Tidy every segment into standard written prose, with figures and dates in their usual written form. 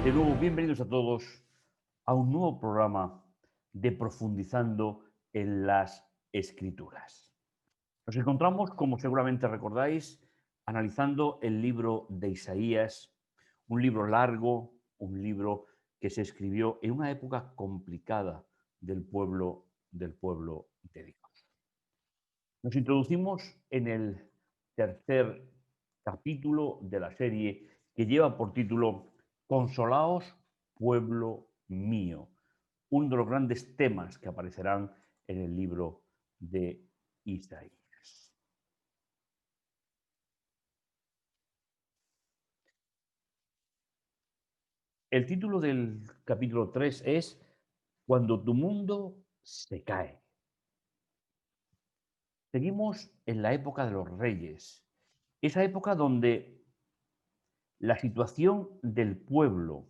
De nuevo, bienvenidos a todos a un nuevo programa de Profundizando en las Escrituras. Nos encontramos, como seguramente recordáis, analizando el libro de Isaías, un libro largo, un libro que se escribió en una época complicada del pueblo de Dios. Nos introducimos en el tercer capítulo de la serie que lleva por título Consolaos, pueblo mío, uno de los grandes temas que aparecerán en el libro de Isaías. El título del capítulo 3 es Cuando tu mundo se cae. Seguimos en la época de los reyes, esa época donde la situación del pueblo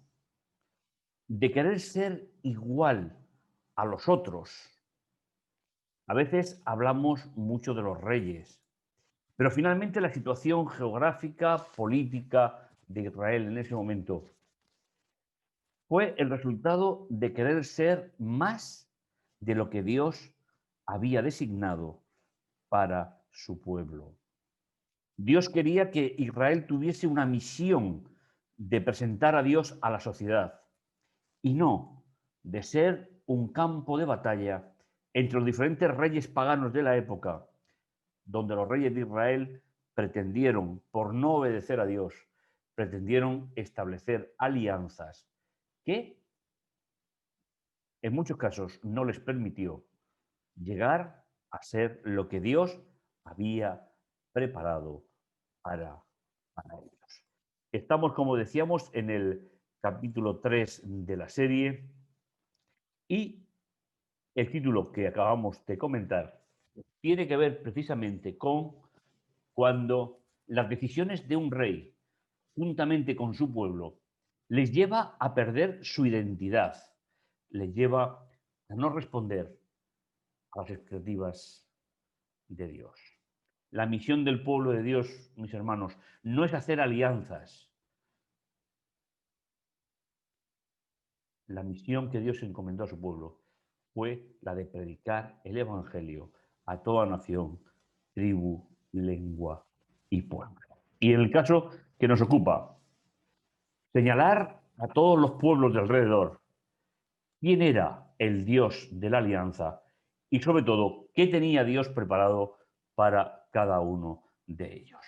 de querer ser igual a los otros. A veces hablamos mucho de los reyes, pero finalmente la situación geográfica, política de Israel en ese momento fue el resultado de querer ser más de lo que Dios había designado para su pueblo. Dios quería que Israel tuviese una misión de presentar a Dios a la sociedad y no de ser un campo de batalla entre los diferentes reyes paganos de la época, donde los reyes de Israel pretendieron, por no obedecer a Dios, pretendieron establecer alianzas que en muchos casos no les permitió llegar a ser lo que Dios había preparado para ellos. Estamos, como decíamos, en el capítulo 3 de la serie y el título que acabamos de comentar tiene que ver precisamente con cuando las decisiones de un rey, juntamente con su pueblo, les lleva a perder su identidad, les lleva a no responder a las expectativas de Dios. La misión del pueblo de Dios, mis hermanos, no es hacer alianzas. La misión que Dios encomendó a su pueblo fue la de predicar el Evangelio a toda nación, tribu, lengua y pueblo. Y en el caso que nos ocupa, señalar a todos los pueblos de alrededor quién era el Dios de la alianza y sobre todo qué tenía Dios preparado para cada uno de ellos.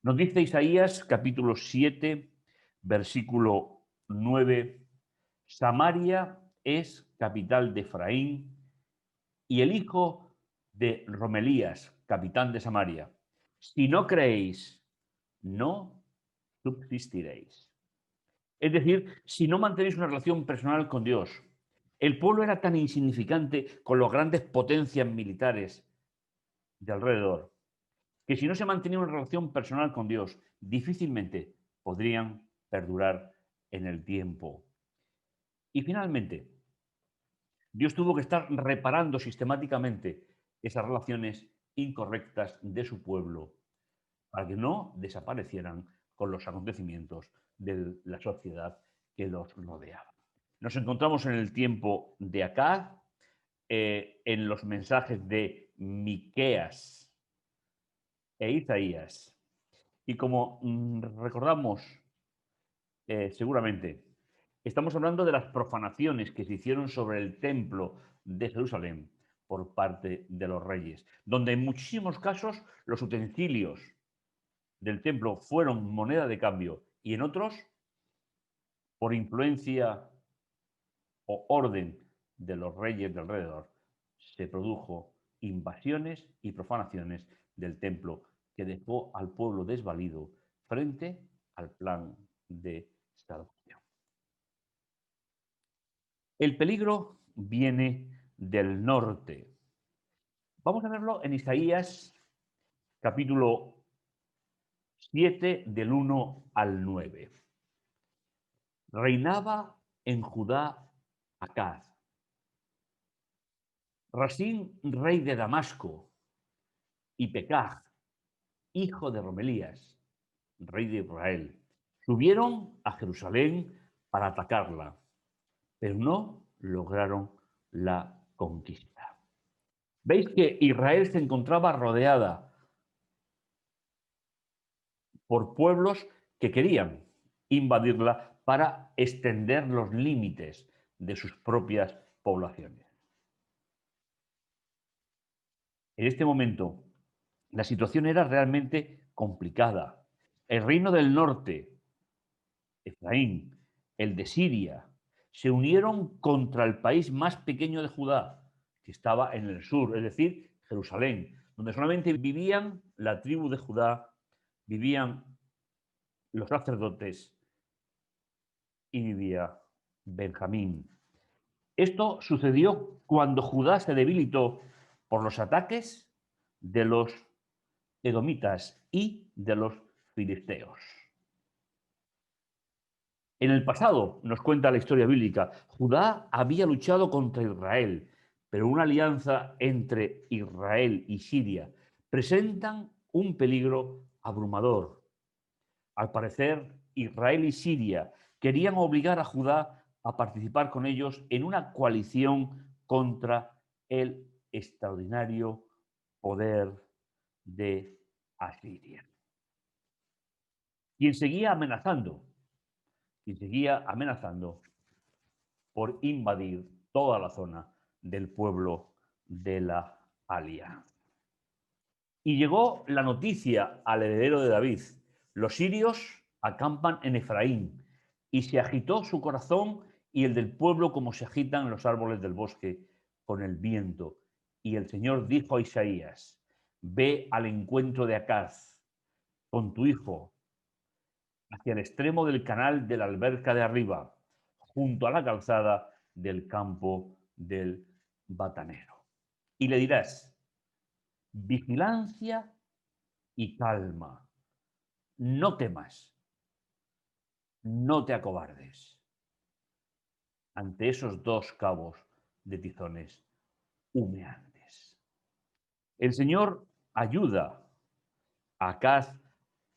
Nos dice Isaías capítulo 7, versículo 9, Samaria es capital de Efraín y el hijo de Romelías, capitán de Samaria. Si no creéis, no subsistiréis. Es decir, si no mantenéis una relación personal con Dios. El pueblo era tan insignificante con las grandes potencias militares de alrededor, que si no se mantenía una relación personal con Dios, difícilmente podrían perdurar en el tiempo. Y finalmente, Dios tuvo que estar reparando sistemáticamente esas relaciones incorrectas de su pueblo para que no desaparecieran con los acontecimientos de la sociedad que los rodeaba. Nos encontramos en el tiempo de Acaz, en los mensajes de Miqueas e Isaías. Y como recordamos seguramente, estamos hablando de las profanaciones que se hicieron sobre el templo de Jerusalén por parte de los reyes, donde en muchísimos casos los utensilios del templo fueron moneda de cambio y en otros, por influencia o orden de los reyes de alrededor, se produjo invasiones y profanaciones del templo que dejó al pueblo desvalido frente al plan de salvación. El peligro viene del norte. Vamos a verlo en Isaías capítulo 7 del 1 al 9. Reinaba en Judá Acaz, Rasín, rey de Damasco, y Pekaj, hijo de Romelías, rey de Israel, subieron a Jerusalén para atacarla, pero no lograron la conquista. Veis que Israel se encontraba rodeada por pueblos que querían invadirla para extender los límites de sus propias poblaciones. En este momento, la situación era realmente complicada. El reino del norte, Efraín, el de Siria, se unieron contra el país más pequeño de Judá, que estaba en el sur, es decir, Jerusalén, donde solamente vivían la tribu de Judá, vivían los sacerdotes y vivía Benjamín. Esto sucedió cuando Judá se debilitó por los ataques de los edomitas y de los filisteos. En el pasado, nos cuenta la historia bíblica, Judá había luchado contra Israel, pero una alianza entre Israel y Siria presentan un peligro abrumador. Al parecer, Israel y Siria querían obligar a Judá a participar con ellos en una coalición contra el extraordinario poder de Asiria, quien seguía amenazando, quien seguía amenazando por invadir toda la zona del pueblo de la Alianza. Y llegó la noticia al heredero de David. Los sirios acampan en Efraín, y se agitó su corazón y el del pueblo como se agitan los árboles del bosque con el viento. Y el Señor dijo a Isaías, ve al encuentro de Acaz con tu hijo hacia el extremo del canal de la alberca de arriba, junto a la calzada del campo del batanero. Y le dirás, vigilancia y calma, no temas, no te acobardes ante esos dos cabos de tizones humeantes. El Señor ayuda a Acaz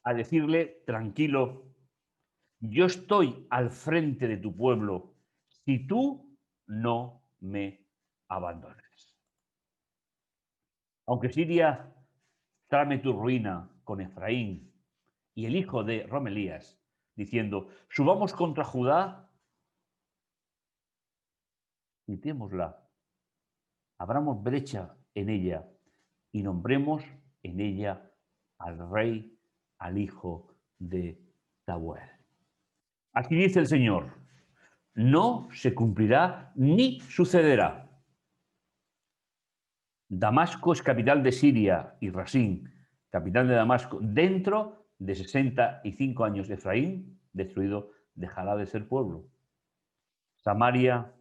a decirle, tranquilo, yo estoy al frente de tu pueblo si tú no me abandones. Aunque Siria trame tu ruina con Efraín y el hijo de Romelías, diciendo, subamos contra Judá, quitémosla, abramos brecha en ella y nombremos en ella al rey, al hijo de Tabuel. Así dice el Señor, no se cumplirá ni sucederá. Damasco es capital de Siria y Rasín, capital de Damasco. Dentro de 65 años, Efraín, destruido, dejará de ser pueblo. Samaria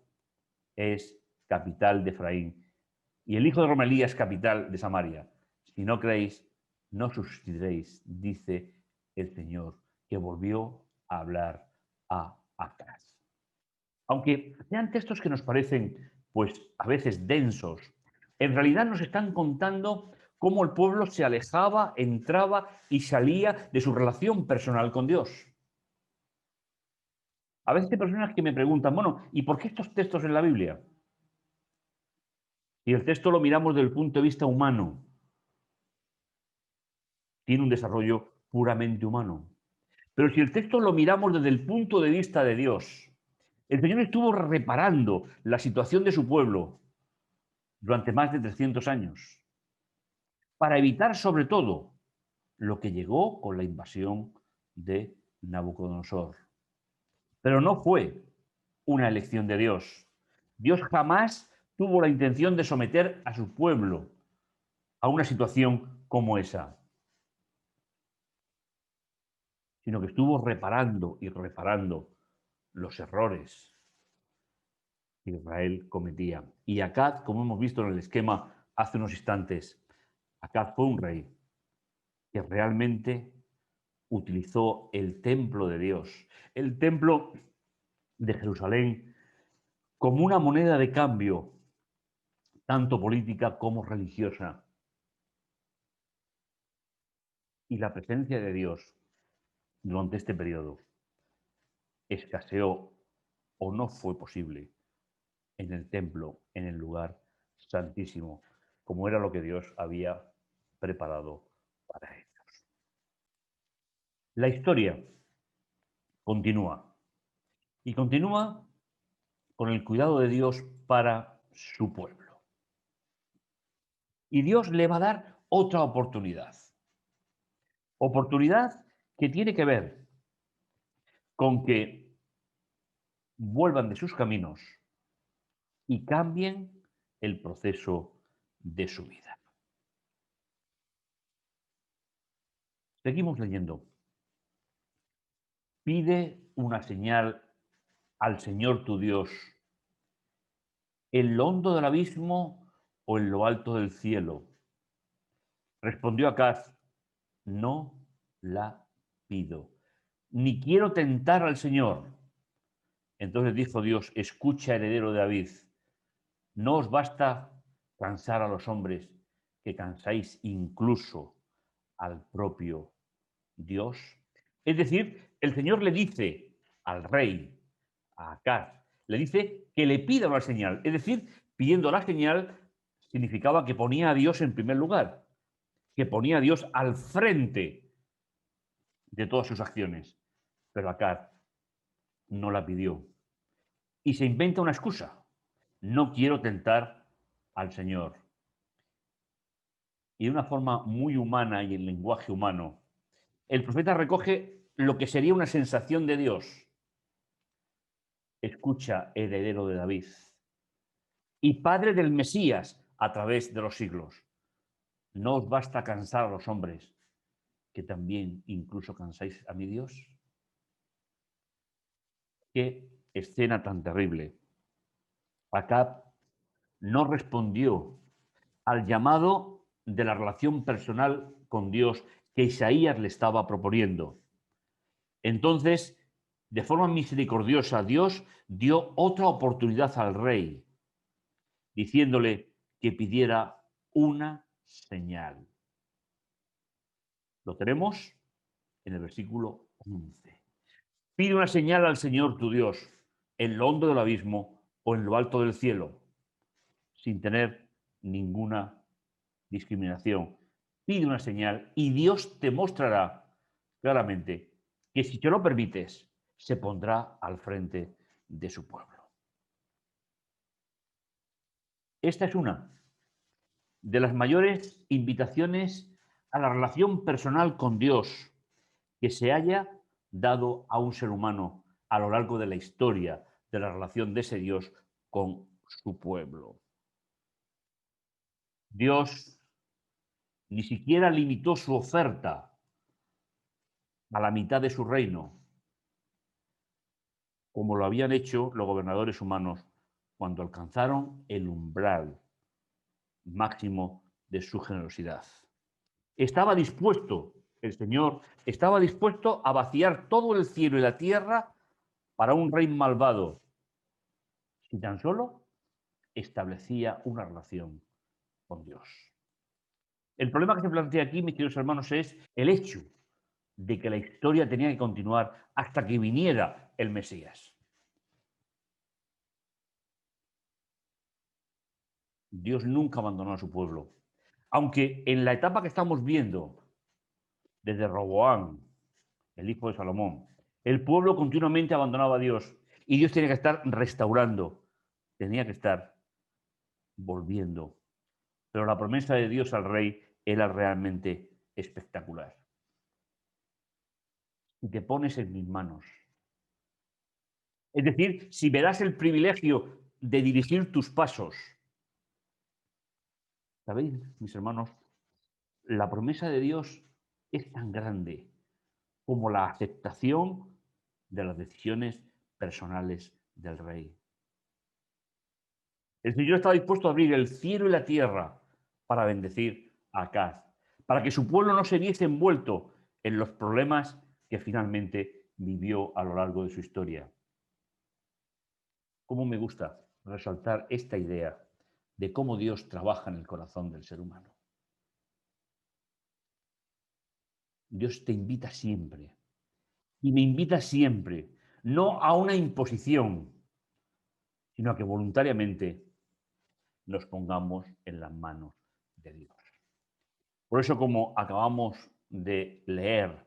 es capital de Efraín y el hijo de Romelía es capital de Samaria. Si no creéis, no subsistiréis, dice el Señor, que volvió a hablar a Acaz. Aunque sean textos que nos parecen, pues, a veces densos, en realidad nos están contando cómo el pueblo se alejaba, entraba y salía de su relación personal con Dios. A veces hay personas que me preguntan, bueno, ¿y por qué estos textos en la Biblia? Y el texto lo miramos desde el punto de vista humano, tiene un desarrollo puramente humano. Pero si el texto lo miramos desde el punto de vista de Dios, el Señor estuvo reparando la situación de su pueblo durante más de 300 años, para evitar sobre todo lo que llegó con la invasión de Nabucodonosor. Pero no fue una elección de Dios. Dios jamás tuvo la intención de someter a su pueblo a una situación como esa, sino que estuvo reparando y reparando los errores que Israel cometía. Y Acaz, como hemos visto en el esquema hace unos instantes, Acaz fue un rey que realmente utilizó el templo de Dios, el templo de Jerusalén, como una moneda de cambio, tanto política como religiosa. Y la presencia de Dios durante este periodo escaseó o no fue posible en el templo, en el lugar santísimo, como era lo que Dios había preparado para ellos. La historia continúa y continúa con el cuidado de Dios para su pueblo. Y Dios le va a dar otra oportunidad. Oportunidad que tiene que ver con que vuelvan de sus caminos y cambien el proceso de su vida. Seguimos leyendo. Pide una señal al Señor tu Dios en lo hondo del abismo o en lo alto del cielo. Respondió Acaz, no la pido, ni quiero tentar al Señor. Entonces dijo Dios, escucha, heredero de David, ¿no os basta cansar a los hombres que cansáis incluso al propio Dios? Es decir, el Señor le dice al rey, a Acaz, le dice que le pida una señal. Es decir, pidiendo la señal significaba que ponía a Dios en primer lugar, que ponía a Dios al frente de todas sus acciones. Pero Acaz no la pidió y se inventa una excusa. No quiero tentar al Señor. Y de una forma muy humana y en lenguaje humano, el profeta recoge lo que sería una sensación de Dios. Escucha, heredero de David y padre del Mesías a través de los siglos. ¿No os basta cansar a los hombres, que también incluso cansáis a mi Dios? Qué escena tan terrible. Acab no respondió al llamado de la relación personal con Dios que Isaías le estaba proponiendo. Entonces, de forma misericordiosa, Dios dio otra oportunidad al rey, diciéndole que pidiera una señal. Lo tenemos en el versículo 11. Pide una señal al Señor tu Dios, en lo hondo del abismo o en lo alto del cielo, sin tener ninguna discriminación. Pide una señal y Dios te mostrará claramente que si te lo permites, se pondrá al frente de su pueblo. Esta es una de las mayores invitaciones a la relación personal con Dios que se haya dado a un ser humano a lo largo de la historia de la relación de ese Dios con su pueblo. Dios ni siquiera limitó su oferta a la mitad de su reino, como lo habían hecho los gobernadores humanos cuando alcanzaron el umbral máximo de su generosidad. Estaba dispuesto, el Señor estaba dispuesto a vaciar todo el cielo y la tierra para un rey malvado, si tan solo establecía una relación con Dios. El problema que se plantea aquí, mis queridos hermanos, es el hecho de que la historia tenía que continuar hasta que viniera el Mesías. Dios nunca abandonó a su pueblo. Aunque en la etapa que estamos viendo, desde Roboán, el hijo de Salomón, el pueblo continuamente abandonaba a Dios y Dios tenía que estar restaurando, tenía que estar volviendo. Pero la promesa de Dios al rey era realmente espectacular. Y te pones en mis manos. Es decir, si me das el privilegio de dirigir tus pasos, ¿sabéis, mis hermanos? La promesa de Dios es tan grande como la aceptación de las decisiones personales del rey. El Señor estaba dispuesto a abrir el cielo y la tierra para bendecir a Acaz, para que su pueblo no se viese envuelto en los problemas que finalmente vivió a lo largo de su historia. Cómo me gusta resaltar esta idea de cómo Dios trabaja en el corazón del ser humano. Dios te invita siempre y me invita siempre, no a una imposición, sino a que voluntariamente nos pongamos en las manos de Dios. Por eso, como acabamos de leer,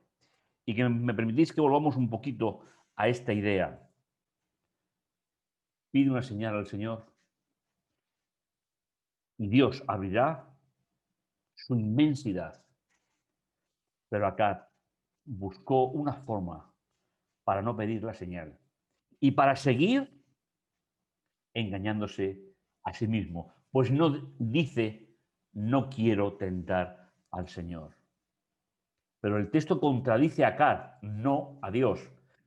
y que me permitís que volvamos un poquito a esta idea, pide una señal al Señor y Dios abrirá su inmensidad. Pero acá buscó una forma para no pedir la señal y para seguir engañándose a sí mismo. Pues no dice, no quiero tentar al Señor. Pero el texto contradice a Acar, no a Dios.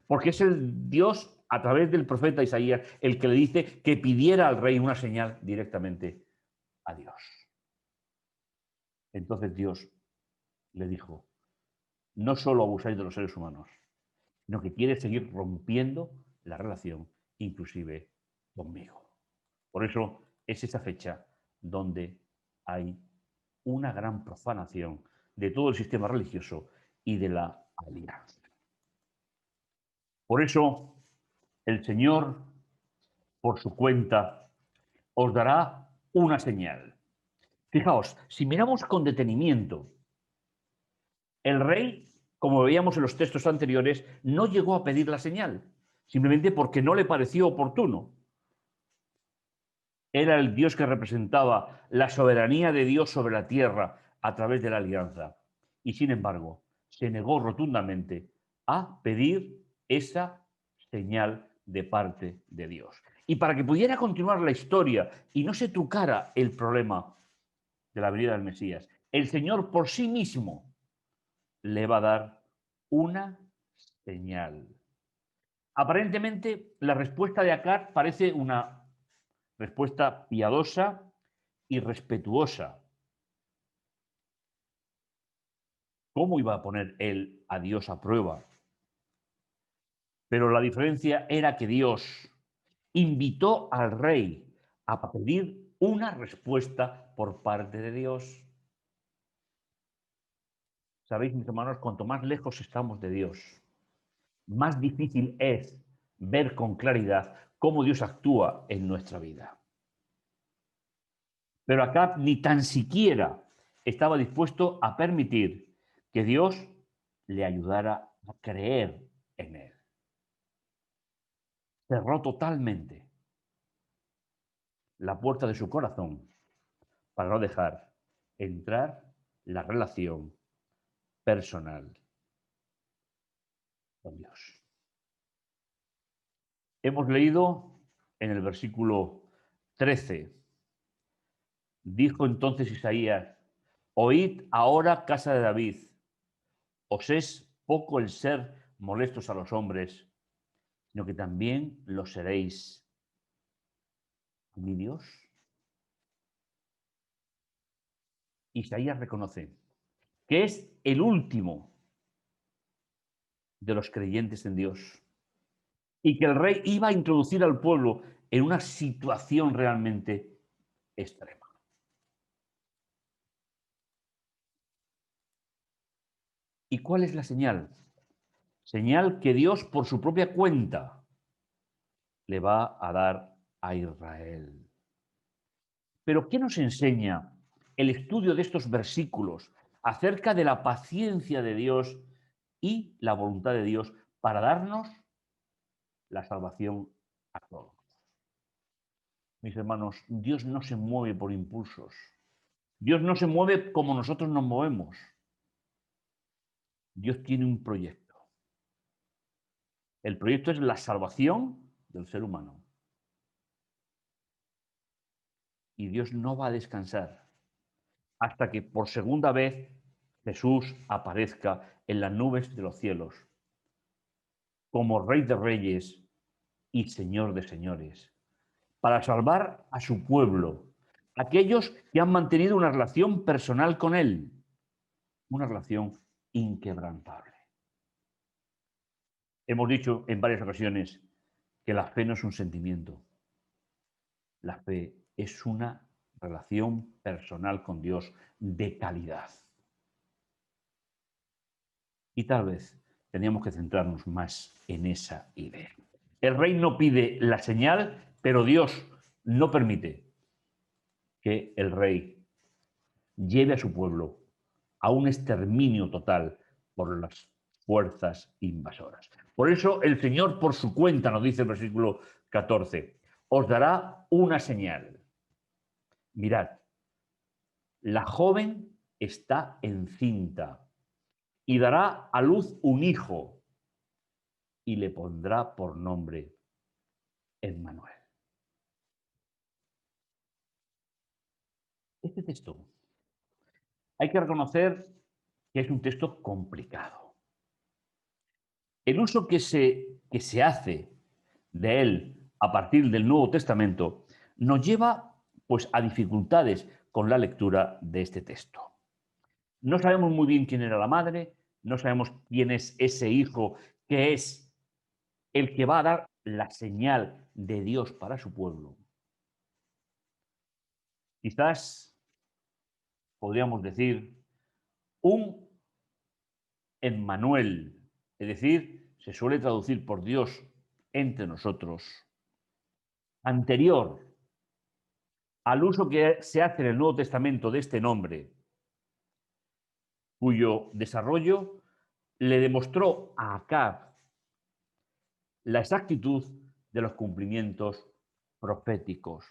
Porque es el Dios, a través del profeta Isaías, el que le dice que pidiera al rey una señal directamente a Dios. Entonces Dios le dijo, no solo abusáis de los seres humanos, sino que quiere seguir rompiendo la relación, inclusive conmigo. Por eso es esa fecha donde hay una gran profanación de todo el sistema religioso y de la alianza. Por eso el Señor, por su cuenta, os dará una señal. Fijaos, si miramos con detenimiento, el rey, como veíamos en los textos anteriores, no llegó a pedir la señal, simplemente porque no le pareció oportuno. Era el Dios que representaba la soberanía de Dios sobre la tierra a través de la alianza. Y sin embargo, se negó rotundamente a pedir esa señal de parte de Dios. Y para que pudiera continuar la historia y no se trucara el problema de la venida del Mesías, el Señor por sí mismo le va a dar una señal. Aparentemente, la respuesta de Acar parece una respuesta piadosa y respetuosa. ¿Cómo iba a poner él a Dios a prueba? Pero la diferencia era que Dios invitó al rey a pedir una respuesta por parte de Dios. Sabéis, mis hermanos, cuanto más lejos estamos de Dios, más difícil es ver con claridad cómo Dios actúa en nuestra vida. Pero acá ni tan siquiera estaba dispuesto a permitir que Dios le ayudara a creer en él. Cerró totalmente la puerta de su corazón para no dejar entrar la relación personal con Dios. Hemos leído en el versículo 13, dijo entonces Isaías, oíd ahora, casa de David, os es poco el ser molestos a los hombres, sino que también lo seréis a mi Dios. Isaías reconoce que es el último de los creyentes en Dios y que el rey iba a introducir al pueblo en una situación realmente extrema. ¿Y cuál es la señal? Señal que Dios por su propia cuenta le va a dar a Israel. Pero ¿qué nos enseña el estudio de estos versículos acerca de la paciencia de Dios y la voluntad de Dios para darnos la salvación a todos? Mis hermanos, Dios no se mueve por impulsos. Dios no se mueve como nosotros nos movemos. Dios tiene un proyecto. El proyecto es la salvación del ser humano. Y Dios no va a descansar hasta que por segunda vez Jesús aparezca en las nubes de los cielos, como Rey de Reyes y Señor de Señores, para salvar a su pueblo, aquellos que han mantenido una relación personal con Él, una relación inquebrantable. Hemos dicho en varias ocasiones que la fe no es un sentimiento, la fe es una relación personal con Dios de calidad. Y tal vez teníamos que centrarnos más en esa idea. El rey no pide la señal, Pero Dios no permite que el rey lleve a su pueblo a un exterminio total por las fuerzas invasoras. Por eso el Señor por su cuenta, nos dice el versículo 14, os dará una señal. Mirad, la joven está encinta y dará a luz un hijo y le pondrá por nombre Emmanuel. Este texto hay que reconocer que es un texto complicado. El uso que se hace de él a partir del Nuevo Testamento nos lleva pues, a dificultades con la lectura de este texto. No sabemos muy bien quién era la madre, no sabemos quién es ese hijo que es el que va a dar la señal de Dios para su pueblo. Quizás podríamos decir un Emmanuel, es decir, se suele traducir por Dios entre nosotros, anterior al uso que se hace en el Nuevo Testamento de este nombre, cuyo desarrollo le demostró a Acab la exactitud de los cumplimientos proféticos.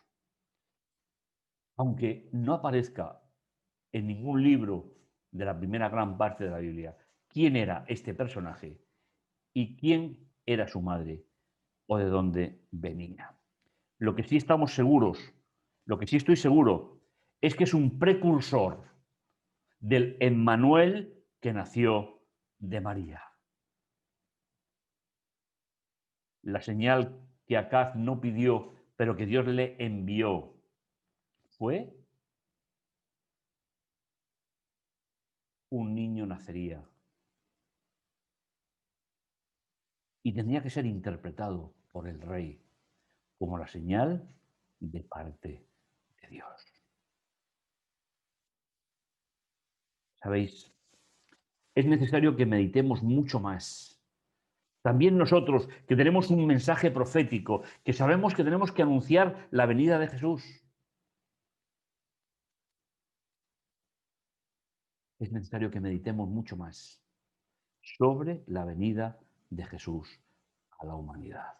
Aunque no aparezca en ningún libro de la primera gran parte de la Biblia quién era este personaje y quién era su madre o de dónde venía. Lo que sí estamos seguros, lo que sí estoy seguro, es que es un precursor del Emmanuel que nació de María. La señal que Acaz no pidió, pero que Dios le envió, fue un niño nacería. Y tendría que ser interpretado por el rey como la señal de parte de Dios. ¿Sabéis? Es necesario que meditemos mucho más. También nosotros, que tenemos un mensaje profético, que sabemos que tenemos que anunciar la venida de Jesús, es necesario que meditemos mucho más sobre la venida de Jesús a la humanidad.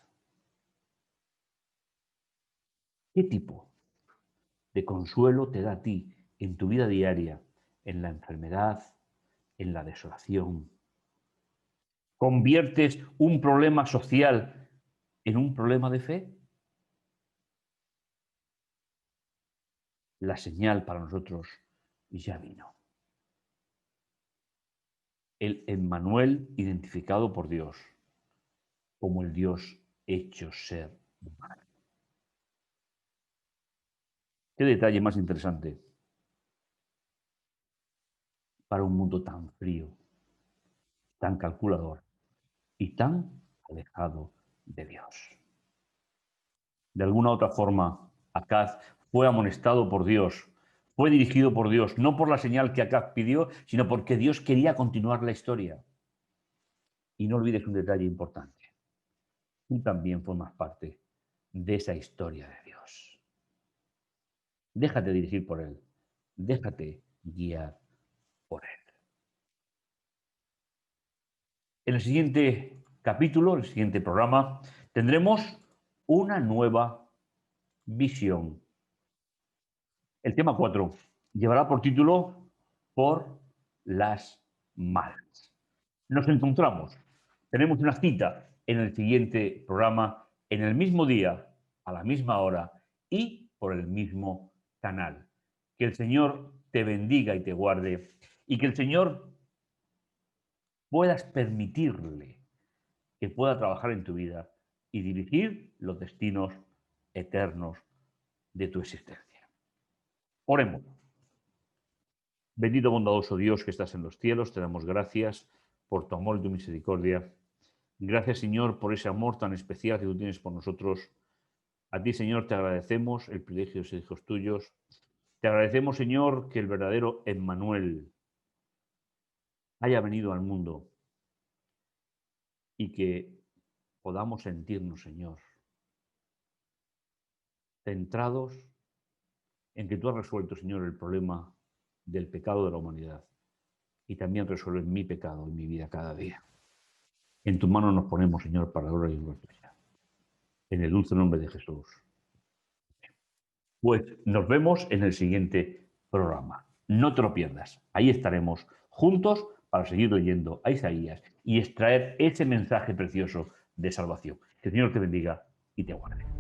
¿Qué tipo de consuelo te da a ti en tu vida diaria, en la enfermedad, en la desolación? ¿Conviertes un problema social en un problema de fe? La señal para nosotros ya vino. El Emmanuel identificado por Dios como el Dios hecho ser humano. Qué detalle más interesante para un mundo tan frío, tan calculador y tan alejado de Dios. De alguna otra forma, Acaz fue amonestado por Dios, fue dirigido por Dios, no por la señal que Acaz pidió, sino porque Dios quería continuar la historia. Y no olvides un detalle importante. Tú también formas parte de esa historia de Dios. Déjate dirigir por Él. Déjate guiar por Él. En el siguiente capítulo, en el siguiente programa, tendremos una nueva visión. El tema 4 llevará por título Por las malas. Nos encontramos, tenemos una cita en el siguiente programa, en el mismo día, a la misma hora y por el mismo canal. Que el Señor te bendiga y te guarde y que el Señor puedas permitirle que pueda trabajar en tu vida y dirigir los destinos eternos de tu existencia. Oremos. Bendito bondadoso Dios que estás en los cielos, te damos gracias por tu amor y tu misericordia. Gracias, Señor, por ese amor tan especial que tú tienes por nosotros. A ti, Señor, te agradecemos el privilegio de ser hijos tuyos. Te agradecemos, Señor, que el verdadero Emmanuel haya venido al mundo y que podamos sentirnos, Señor, centrados en que tú has resuelto, Señor, el problema del pecado de la humanidad y también resuelves mi pecado en mi vida cada día. En tu mano nos ponemos, Señor, para la gloria y gloria tuya. En el dulce nombre de Jesús. Pues nos vemos en el siguiente programa. No te lo pierdas. Ahí estaremos juntos para seguir oyendo a Isaías y extraer ese mensaje precioso de salvación. Que el Señor te bendiga y te guarde.